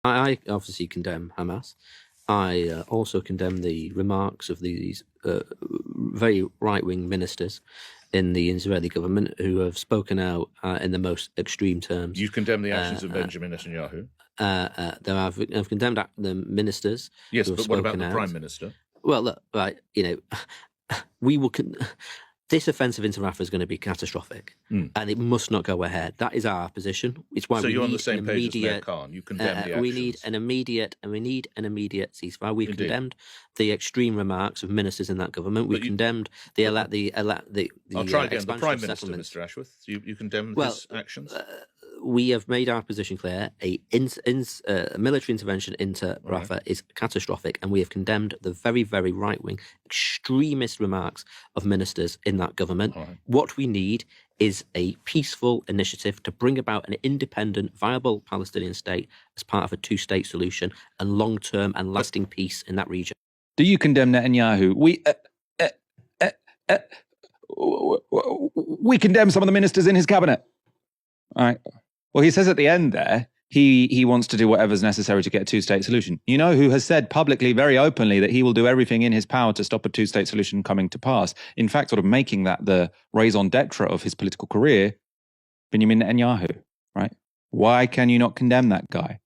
I obviously condemn Hamas. I also condemn the remarks of these very right-wing ministers in the Israeli government who have spoken out in the most extreme terms. You condemn the actions of Benjamin Netanyahu? I've condemned the ministers. Yes, who have but what about the out. Prime Minister? Well, look, right, we will... This offensive into Rafah is going to be catastrophic, and it must not go ahead. That is our position. It's why so we you're need on the same an page immediate. As Mayor Khan. You condemn the actions. We need an immediate ceasefire. We've condemned the extreme remarks of ministers in that government. We've condemned the I'll try again. The Prime Minister, Mr. Ashworth. You condemn his actions. We have made our position clear. A military intervention into Rafah is catastrophic, and we have condemned the very, very right-wing extremist remarks of ministers in that government. What we need is a peaceful initiative to bring about an independent, viable Palestinian state as part of a two-state solution and long-term and lasting peace in that region. Do you condemn Netanyahu? We condemn some of the ministers in his cabinet. All right. Well, he says at the end there, he wants to do whatever's necessary to get a two-state solution. You know who has said publicly, very openly, that he will do everything in his power to stop a two-state solution coming to pass. In fact, sort of making that the raison d'etre of his political career, Benjamin Netanyahu, right? Why can you not condemn that guy?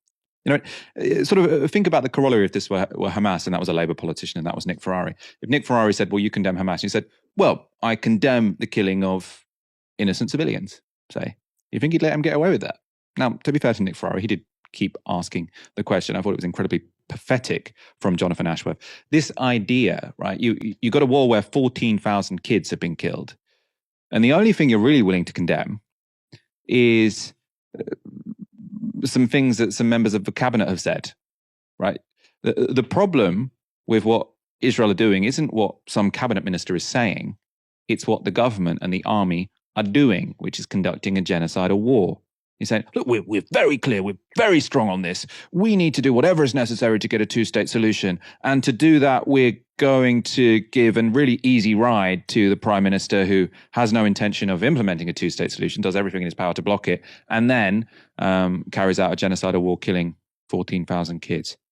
You know, sort of think about the corollary if this were Hamas and that was a Labour politician and that was Nick Ferrari. If Nick Ferrari said, well, you condemn Hamas, and he said, well, I condemn the killing of innocent civilians, say. You think he'd let him get away with that? Now, to be fair to Nick Ferrari, he did keep asking the question. I thought it was incredibly pathetic from Jonathan Ashworth. This idea, right, you got a war where 14,000 kids have been killed. And the only thing you're really willing to condemn is some things that some members of the cabinet have said, right? The problem with what Israel are doing isn't what some cabinet minister is saying. It's what the government and the army are doing, which is conducting a genocidal war. He's saying, look, we're very clear, we're very strong on this. We need to do whatever is necessary to get a two-state solution. And to do that, we're going to give a really easy ride to the Prime Minister who has no intention of implementing a two-state solution, does everything in his power to block it, and then carries out a genocidal war, killing 14,000 kids.